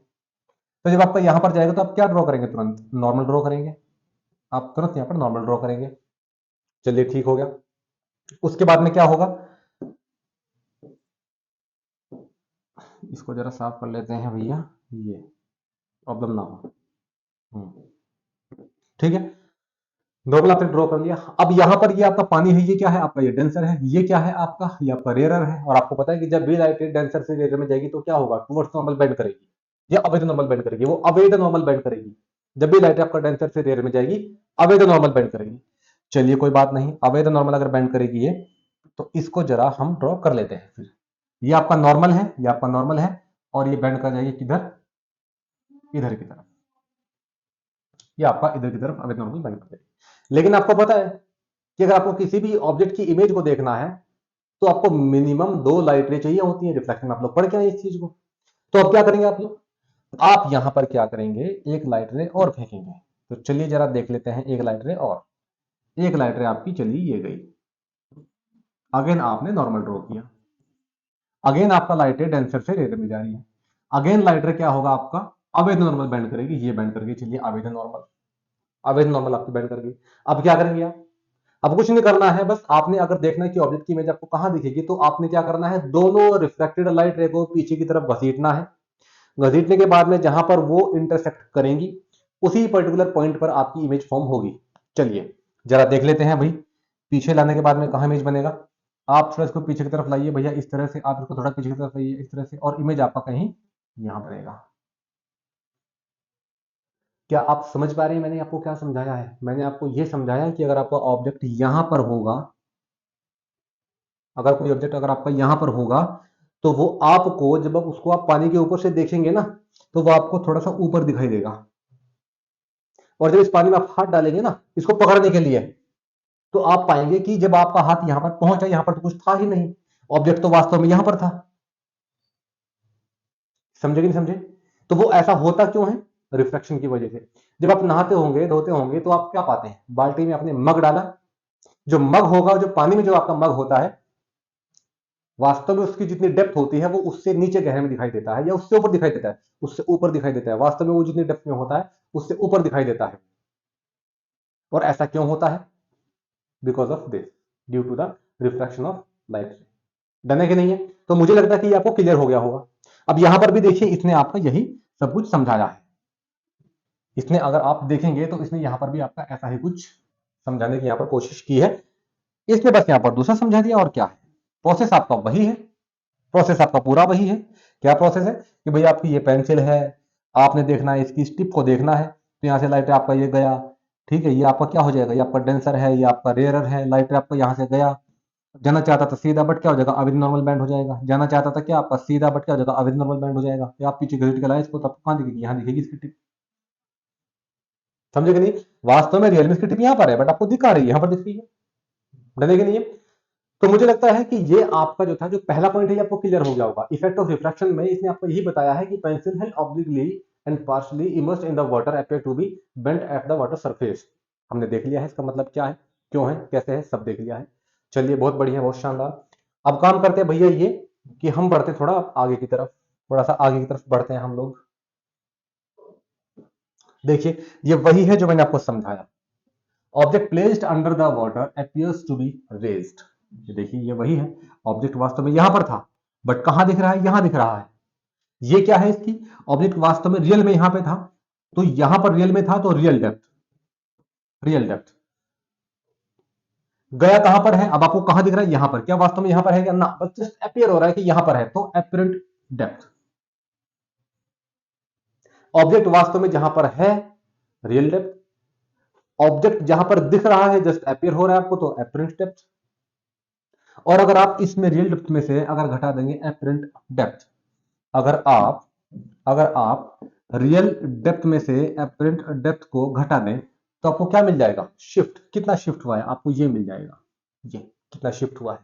तो जब आपका यहां पर जाएगा तो आप क्या ड्रॉ करेंगे, तुरंत नॉर्मल ड्रॉ करेंगे, आप तुरंत यहां पर नॉर्मल ड्रॉ करेंगे। चलिए ठीक हो गया। उसके बाद में क्या होगा, इसको जरा साफ कर लेते हैं भैया, ये प्रॉब्लम ना हो। ठीक है, नॉर्मल आपने ड्रॉ कर लिया। अब यहां पर ये आपका पानी है, ये क्या है आपका, ये डेंसर है, ये क्या है आपका, ये आपका रेयरर है। और आपको पता है कि जब भी लाइट डेंसर से रेयरर में जाएगी तो क्या होगा, टुवर्ड्स नॉर्मल बेंड करेगी, या अवैध नॉर्मल बेंड करेगी, वो अवैध नॉर्मल बेंड करेगी। जब भी लाइट आपका डेंसर से रेयरर में जाएगी, अवैध नॉर्मल बेंड करेगी। चलिए कोई बात नहीं, अवैध नॉर्मल अगर बेंड करेगी ये, तो इसको जरा हम ड्रॉ कर लेते हैं फिर। ये आपका नॉर्मल है, ये आपका नॉर्मल है, और ये बेंड कर जाएगी किधर, इधर की तरफ, ये आपका इधर की तरफ अवैध नॉर्मल बेंड कर देगी। लेकिन आपको पता है कि अगर आपको किसी भी ऑब्जेक्ट की इमेज को देखना है तो आपको मिनिमम 2 लाइट रे चाहिए होती है, रिफ्लेक्शन में आप लोग पढ़ के आए इस चीज को। तो अब क्या करेंगे आप लोग, आप यहां पर क्या करेंगे, एक लाइट रे और फेंकेंगे। तो चलिए जरा देख लेते हैं, एक लाइट रे और, एक लाइट रे आपकी चली ये गई, अगेन आपने नॉर्मल ड्रॉ किया, अगेन आपका लाइट रे डेंसर से रेयर में जा रही है, अगेन लाइट रे क्या होगा आपका, अवैध नॉर्मल बेंड करेगी, ये बेंड करके चलिए अवैध नॉर्मल, अवैध नॉर्मल आपकी बेंड कर गई। अब क्या करेंगे आप, अब कुछ नहीं करना है, बस आपने अगर देखना है कि ऑब्जेक्ट की इमेज आपको कहां दिखेगी, तो आपने क्या करना है, दोनों रिफ्लेक्टेड लाइट रे को पीछे की तरफ घसीटना है। घसीटने के बाद में जहां पर वो इंटरसेक्ट करेंगी, उसी पर्टिकुलर पॉइंट पर आपकी इमेज फॉर्म होगी। चलिए जरा देख लेते हैं भाई, पीछे लाने के बाद में कहां इमेज बनेगा, आप थोड़ा इसको पीछे की तरफ लाइए भैया, इस तरह से आप इसको थोड़ा पीछे की तरफ लाइए, इस तरह से, और इमेज आपका कहीं यहां बनेगा। क्या आप समझ पा रहे हैं मैंने आपको क्या समझाया है, मैंने आपको यह समझाया कि अगर आपका ऑब्जेक्ट यहां पर होगा, अगर कोई ऑब्जेक्ट अगर आपका यहां पर होगा, तो वो आपको जब आप उसको आप पानी के ऊपर से देखेंगे ना, तो वो आपको थोड़ा सा ऊपर दिखाई देगा। और जब इस पानी में आप हाथ डालेंगे ना इसको पकड़ने के लिए, तो आप पाएंगे कि जब आपका हाथ यहां पर पहुंचा, यहां पर तो कुछ था ही नहीं, ऑब्जेक्ट तो वास्तव में यहां पर था। समझे कि नहीं समझे? तो वो ऐसा होता क्यों है, रिफ्लेक्शन की वजह से। जब आप नहाते होंगे, धोते होंगे, तो आप क्या पाते हैं, बाल्टी में आपने मग डाला, जो मग होगा, जो पानी में जो आपका मग होता है, वास्तव में उसकी जितनी डेप्थ होती है वो उससे नीचे गहरे में दिखाई देता है, या उससे ऊपर दिखाई देता है, उससे ऊपर दिखाई देता है, वास्तव में वो जितनी डेप्थ में होता है उससे ऊपर दिखाई देता है। और ऐसा क्यों होता है, because of this, due to the refraction of light. Done है कि नहीं है? तो मुझे लगता है कि ये आपको क्लियर हो गया होगा। अब यहां पर भी देखिए, इसने आपका यही सब कुछ समझाया है, इसने अगर आप देखेंगे तो इसने यहां पर भी आपका ऐसा ही कुछ समझाने की यहां पर कोशिश की है। इसने बस यहां पर दूसरा समझा दिया, और क्या है, प्रोसेस आपका वही है, प्रोसेस आपका पूरा वही है। क्या प्रोसेस है कि भाई आपकी ये पेंसिल है, आपने देखना है इसकी स्टिप को देखना है, तो यहाँ से लाइटर आपका ये गया, ठीक है, ये आपका क्या हो जाएगा, ये आपका डेंसर है, ये आपका रेयरर है, लाइटर आपका यहाँ से गया, जाना चाहता था सीधा, बट क्या हो जाएगा, अविद नॉर्मल बैंड हो जाएगा, जाना चाहता था क्या आपका सीधा, बट क्या हो जाएगा, अविद नॉर्मल बैंड हो जाएगा। या आप पीछे घसीट के लाए इसको, तो आपको कहाँ दिखेगी, यहाँ दिखेगी इसकी टिप। समझे कि नहीं? वास्तव में रियल में इसकी टिप यहाँ पर है, बट आपको दिखा रही है, यहाँ पर दिख रही है। डलेगी नहीं है? तो मुझे लगता है कि ये आपका जो था, जो पहला पॉइंट है, आपको क्लियर हो गया होगा। इफेक्ट ऑफ रिफ्रैक्शन में इसने आपको यही बताया है कि पेंसिल है obliquely and partially immersed in the water appear to be bent at the water surface. हमने देख लिया है इसका मतलब क्या है, क्यों है, कैसे है, सब देख लिया है। चलिए बहुत बढ़िया, बहुत शानदार। अब काम करते हैं भैया ये कि हम बढ़ते थोड़ा आगे की तरफ, थोड़ा सा आगे की तरफ बढ़ते हैं हम लोग। देखिए ये वही है जो मैंने आपको समझाया, object placed under the water appears to be raised. ये देखिए ये वही है, ऑब्जेक्ट वास्तव में यहां पर था बट कहां दिख रहा है, यहां दिख रहा है। ये क्या है इसकी, ऑब्जेक्ट वास्तव में रियल में यहां पे था, तो यहां पर रियल में था तो रियल डेप्थ, रियल डेप्थ गया कहां पर है, अब आपको कहां दिख रहा है, यहां पर। क्या वास्तव में यहां पर है क्या ना, बस जस्ट अपीयर हो रहा है कि यहां पर है, तो एपरेंट डेप्थ। ऑब्जेक्ट वास्तव में जहां पर है रियल डेप्थ, ऑब्जेक्ट जहां पर दिख रहा है जस्ट अपीयर हो रहा है आपको, तो एपरेंट डेप्थ। और अगर आप इसमें रियल डेप्थ में से अगर घटा देंगे एपरेंट डेप्थ, अगर आप रियल डेप्थ में से एपरेंट डेप्थ को घटा दें तो आपको क्या मिल जाएगा, शिफ्ट। कितना शिफ्ट हुआ है आपको ये मिल जाएगा, ये कितना शिफ्ट हुआ है,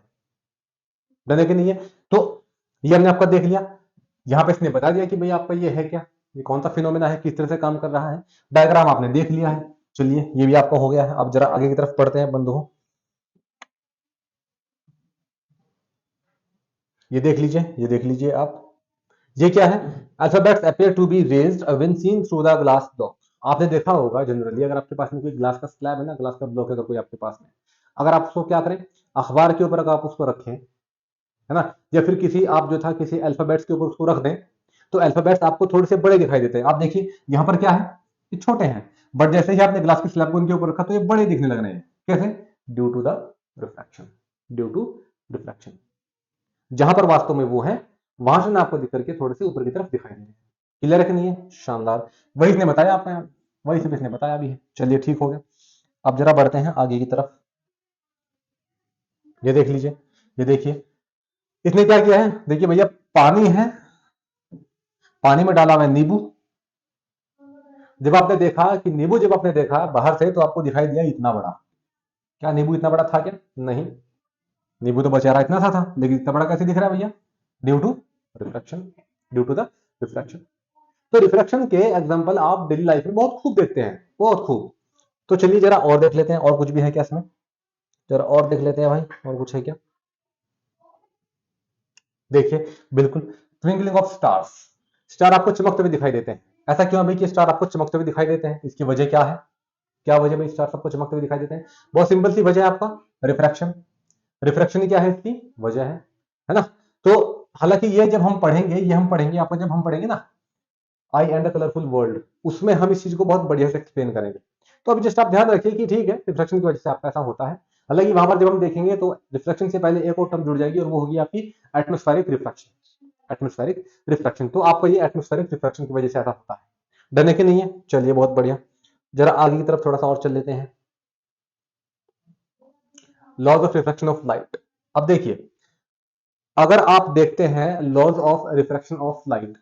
डन है कि नहीं है। तो ये हमने आपका देख लिया, यहां पे इसने बता दिया कि भाई आपका ये है क्या, ये कौन सा फिनोमेना है, किस तरह से काम कर रहा है। डायग्राम आपने देख लिया है, चलिए ये भी आपका हो गया है। अब जरा आगे की तरफ पढ़ते हैं बंधुओं, ये देख लीजिए, ये देख लीजिए आप, ये क्या है, alphabets appear to be raised when seen through the glass block. आपने देखा होगा जनरली, अगर आपके पास में कोई ग्लास का स्लैब है ना, ग्लास का ब्लॉक है अगर कोई आपके पास में, अगर आप उसको क्या करें, अखबार के ऊपर अगर आप उसको रखें, है ना, या फिर किसी आप जो था किसी अल्फाबेट्स के ऊपर उसको रख दें, तो अल्फाबेट्स आपको थोड़े से बड़े दिखाई देते हैं। आप देखिए यहाँ पर क्या है, ये छोटे हैं, बट जैसे ही आपने ग्लास के स्लैब को उनके ऊपर रखा तो ये बड़े दिखने लग रहे हैं। कैसे, due to the refraction, due to refraction. जहां पर वास्तव में वो है वहां से ना आपको दिख करके थोड़े से ऊपर की तरफ दिखाई दे रहे हैं। क्लियर है कि नहीं है, शानदार। वही इसने बताया आपने, वही सब इसने बताया भी है। चलिए ठीक हो गया, अब जरा बढ़ते हैं आगे की तरफ। ये देख लीजिए, ये देखिए इसने क्या किया है, देखिए भैया पानी है, पानी में डाला हुआ है नींबू। जब आपने देखा कि नींबू, जब आपने देखा बाहर से तो आपको दिखाई दिया इतना बड़ा। क्या नींबू इतना बड़ा था क्या, नहीं, नींबू तो बेचारा इतना था लेकिन इतना बड़ा कैसे दिख रहा है भैया, due to refraction, due to the refraction. तो रिफ्रैक्शन के एग्जांपल आप डेली लाइफ में बहुत खूब देखते हैं, बहुत खूब। तो चलिए जरा और देख लेते हैं, और कुछ भी है क्या इसमें, जरा और देख लेते हैं भाई, और कुछ है क्या। देखिए बिल्कुल, ट्विंकलिंग ऑफ स्टार्स, स्टार आपको चमकते हुए दिखाई देते हैं। ऐसा क्यों है भाई कि स्टार आपको चमकते हुए दिखाई देते हैं, इसकी वजह क्या है, क्या वजह भाई स्टार सबको चमकते हुए दिखाई देते हैं। बहुत सिंपल सी वजह है आपका, रिफ्रैक्शन। रिफ्रैक्शन क्या है इसकी वजह है ना। तो हालांकि ये जब हम पढ़ेंगे, ये हम पढ़ेंगे आपको, जब हम पढ़ेंगे ना आई एंड द कलरफुल वर्ल्ड, उसमें हम इस चीज को बहुत बढ़िया से एक्सप्लेन करेंगे। तो अभी जस्ट आप ध्यान रखिए कि ठीक है रिफ्लेक्शन की वजह से आपका ऐसा होता है। हालांकि वहां पर जब हम देखेंगे तो रिफ्लेक्शन से पहले एक और टर्म जुड़ जाएगी और वो होगी आपकी एटमोस्फेरिक रिफ्लेक्शन, एटमोस्फेरिक रिफ्लेक्शन। तो आपको ये एटमोस्फेरिक रिफ्लेक्शन की वजह से ऐसा होता है, डन है कि नहीं है। चलिए बहुत बढ़िया, जरा आगे की तरफ थोड़ा सा और चल लेते हैं। Laws of reflection of light. अब देखिए अगर आप देखते हैं laws of reflection of light,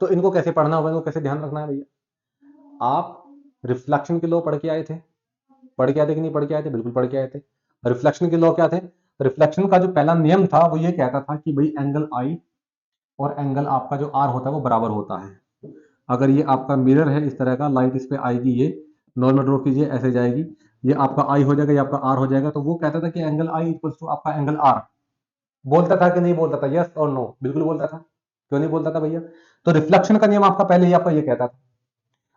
तो इनको कैसे पढ़ना होगा, इनको कैसे ध्यान रखना है भैया। आप रिफ्लेक्शन के लॉ पढ़ के आए थे, पढ़ के आए थे कि नहीं पढ़ के आए थे, बिल्कुल पढ़ के आए थे। रिफ्लेक्शन के लॉ क्या थे, रिफ्लेक्शन का जो पहला नियम था वो ये कहता था कि भाई एंगल आई और एंगल आपका जो आर होता है वो बराबर होता है। अगर ये आपका मिरर है इस तरह का, लाइट इस पे आएगी, ये नॉर्मल ड्रॉ कीजिए, ऐसे जाएगी, ये आपका आई हो जाएगा, ये आपका आर हो जाएगा। तो वो कहता था कि एंगल आई इक्वल्स टू आपका एंगल आर। बोलता था कि नहीं बोलता था, यस और नो, बिल्कुल बोलता था। क्यों नहीं बोलता था भैया, तो रिफ्लेक्शन का नियम आपका पहले ही आपका ये कहता था।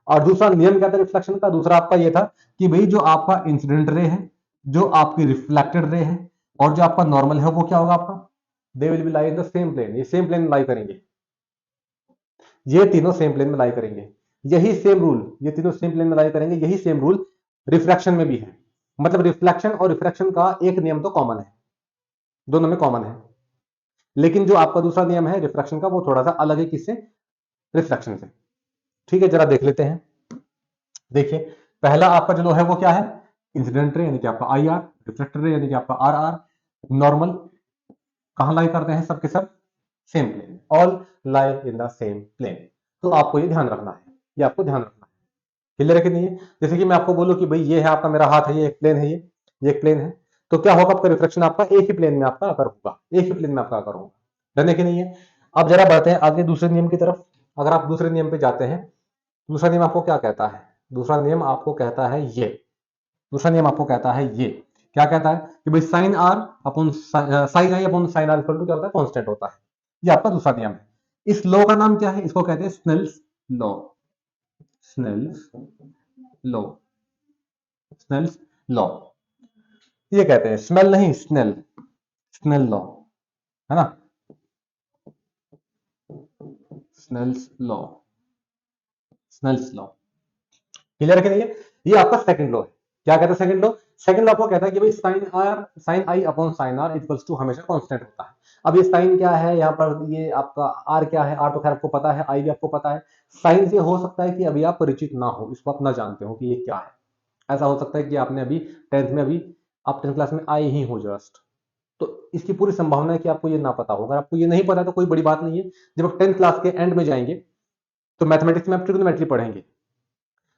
और दूसरा नियम क्या था रिफ्लेक्शन का, दूसरा आपका ये था कि भाई जो आपका इंसिडेंट रे है, जो आपकी रिफ्लेक्टेड रे है, और जो आपका नॉर्मल है वो क्या होगा आपका, they will be lie in the same plane, ये सेम प्लेन में लाई करेंगे, ये तीनों सेम प्लेन में लाई करेंगे। यही सेम रूल, ये तीनों सेम प्लेन में लाई करेंगे, यही सेम रूल रिफ्रैक्शन में भी है। मतलब रिफ्लेक्शन और रिफ्रैक्शन का एक नियम तो कॉमन है, दोनों में कॉमन है। लेकिन जो आपका दूसरा नियम है रिफ्रैक्शन का वो थोड़ा सा अलग है, किससे, रिफ्लेक्शन से। ठीक है जरा देख लेते हैं। देखिए पहला आपका जो है वो क्या है, इंसिडेंट रे यानी कि आपका आई आर, रिफ्लेक्टेड रे यानी कि आपका आर आर। नॉर्मल कहां लाई करते हैं, सबके सब same plane, all lie in the same plane. तो आपको ये ध्यान रखना है, ये आपको ध्यान रखना है। क्लियर है कि नहीं है। जैसे कि मैं आपको बोलूं कि भाई ये है आपका, मेरा हाथ है, ये एक प्लेन है, ये एक प्लेन है, तो क्या होगा आपका रिफ्लेक्शन आपका एक ही प्लेन में आपका आकर होगा, एक ही प्लेन में आपका आकर होगा, डन है कि नहीं है। अब जरा बढ़ते हैं आगे दूसरे नियम की तरफ। अगर आप दूसरे नियम पे जाते हैं, दूसरा नियम आपको क्या कहता है? दूसरा नियम आपको कहता है ये, दूसरा नियम आपको कहता है ये, क्या कहता है कि भाई sine r upon sine i upon sine r equal to क्या होता है? कांस्टेंट होता है। ये आपका दूसरा नियम है। इस लॉ का नाम क्या है? इसको कहते हैं Snell's law, Snell's law, Snell's law. ये कहते हैं स्मेल नहीं, स्नेल, स्नेल लॉ, है ना, Snell's law, Snell's law. Clear है कि नहीं है? ये आपका सेकंड लॉ है। क्या कहता है सेकंड लॉ? सेकंड लॉ आपको कहता है कि भाई sine i upon sine r equals to हमेशा कांस्टेंट होता है। अब ये साइन क्या है यहाँ पर, ये आपका आर क्या है? आर तो खैर आपको पता है, आई भी आपको पता है। साइन से हो सकता है कि अभी आप परिचित ना हो, इसको आप ना जानते हो कि ये क्या है। ऐसा हो सकता है कि आपने अभी टेंथ में, अभी आप 10th क्लास में आए ही हो जस्ट, तो इसकी पूरी संभावना है कि आपको ये ना पता हो। अगर आपको ये नहीं पता तो कोई बड़ी बात नहीं है। जब आप 10th क्लास के एंड में जाएंगे तो मैथमेटिक्स में आप ट्रिग्नोमेट्री पढ़ेंगे,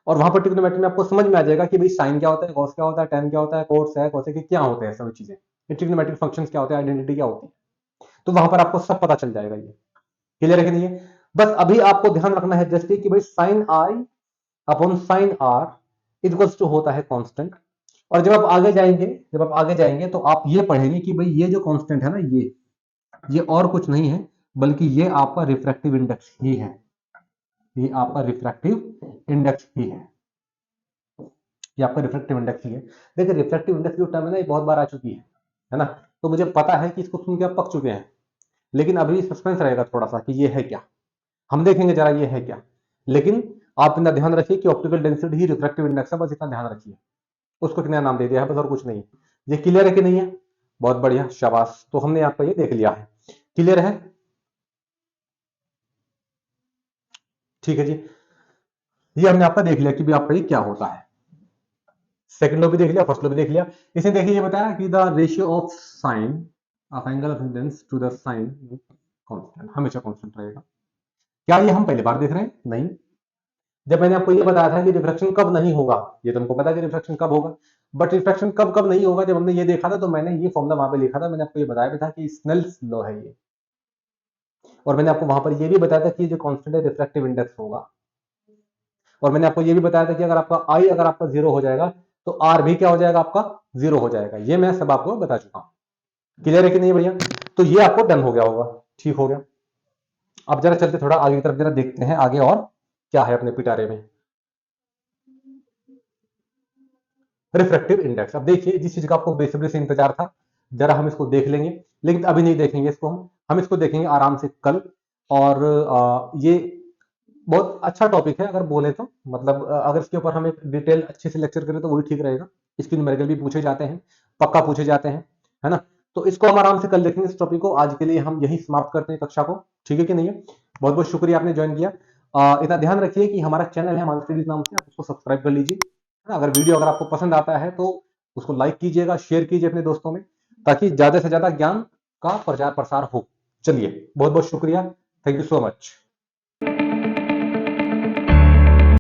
और वहां पर ट्रिग्नोमेट्री में आपको समझ में आ जाएगा कि भाई साइन क्या होता है, कॉस क्या होता है, टेन क्या होता है, कोस है, कोसेक क्या होते हैं, सभी चीजें, ये ट्रिग्नोमेट्रिक फंक्शंस क्या होते हैं, आइडेंटिटी क्या होती है। तो वहां पर आपको सब पता चल जाएगा। ये क्लियर है कि नहीं है? बस अभी आपको ध्यान रखना है जस्ट कि भाई sine i upon sine r equals to होता है कांस्टेंट। और जब आप आगे जाएंगे, जब आप आगे जाएंगे तो आप ये पढ़ेंगे कि भाई ये जो कांस्टेंट है ना, ये और कुछ नहीं है बल्कि ये आपका रिफ्रैक्टिव इंडेक्स ही है। ये आपका रिफ्रैक्टिव इंडेक्स ही है। ये आपका रिफ्रैक्टिव इंडेक्स ही है। देखिए रिफ्रैक्टिव इंडेक्स जो टर्म है ना, ये बहुत बार आ चुकी है ना। तो मुझे पता है कि इसको सुन के आप पक चुके हैं, लेकिन अभी सस्पेंस रहेगा थोड़ा सा कि ये है क्या, हम देखेंगे जरा ये है क्या। लेकिन आप इतना ध्यान रखिए कि ऑप्टिकल डेंसिटी ही रिफ्रैक्टिव इंडेक्स है, बस इतना ध्यान रखिए। उसको कितना नाम दे दिया है बस, और कुछ नहीं। ये क्लियर है कि नहीं है? बहुत बढ़िया, शाबाश। तो हमने आपका ये देख लिया है। क्लियर है? ठीक है जी, ये हमने आपका देख लिया कि भी आपका ये क्या होता है। सेकंड लॉ भी देख लिया, फर्स्ट लॉ भी देख लिया। इसने देखिए ये बताया कि the ratio of sine of angle of incidence to the sine constant, हमेशा कांस्टेंट रहेगा। क्या ये हम पहली बार देख रहे हैं? नहीं। जब मैंने आपको ये बताया था कि रिफ्रैक्शन कब नहीं होगा, ये तो हमको पता है कि रिफ्रैक्शन कब होगा, बट रिफ्रैक्शन कब कब नहीं होगा, जब हमने ये देखा था तो मैंने ये फॉर्मूला वहां पे लिखा था, मैंने आपको ये बताया भी था कि स्नेल्स लॉ है ये। और मैंने आपको वहां पर ये भी बताया था कि जो कांस्टेंट है रिफ्रैक्टिव इंडेक्स होगा। और मैंने आपको ये भी बताया था कि अगर आपका आई अगर आपका जीरो हो जाएगा तो आर भी क्या हो जाएगा? आपका जीरो हो जाएगा। ये मैं सब आपको बता चुका हूं। क्लियर है कि नहीं भैया? तो ये आपको डन हो गया होगा, ठीक हो गया। अब जरा चलते थोड़ा आगे की तरफ, जरा देखते हैं आगे और क्या है अपने पिटारे में। रिफ्रैक्टिव इंडेक्स, अब देखिए जिस चीज का आपको बेसब्री से इंतजार था, जरा हम इसको देख लेंगे, लेकिन अभी नहीं देखेंगे इसको, हम इसको देखेंगे आराम से कल। और ये बहुत अच्छा टॉपिक है अगर बोले तो, मतलब अगर इसके ऊपर हम एक डिटेल अच्छे से लेक्चर करें तो वही ठीक रहेगा। इसके न्यूमेरिकल भी पूछे जाते हैं, पक्का पूछे जाते हैं, है ना। तो इसको हम आराम से कल देखेंगे इस टॉपिक को। आज के लिए हम यही समाप्त करते हैं कक्षा को, ठीक है कि नहीं है? बहुत बहुत शुक्रिया आपने ज्वाइन किया। इतना ध्यान रखिए कि हमारा चैनल है मानसरीज नाम से, आप उसको सब्सक्राइब कर लीजिए, है ना। अगर वीडियो अगर आपको पसंद आता है तो उसको लाइक कीजिएगा, शेयर कीजिए अपने दोस्तों में, ताकि ज्यादा से ज्यादा ज्ञान का प्रचार प्रसार हो। चलिए बहुत बहुत शुक्रिया, थैंक यू सो मच।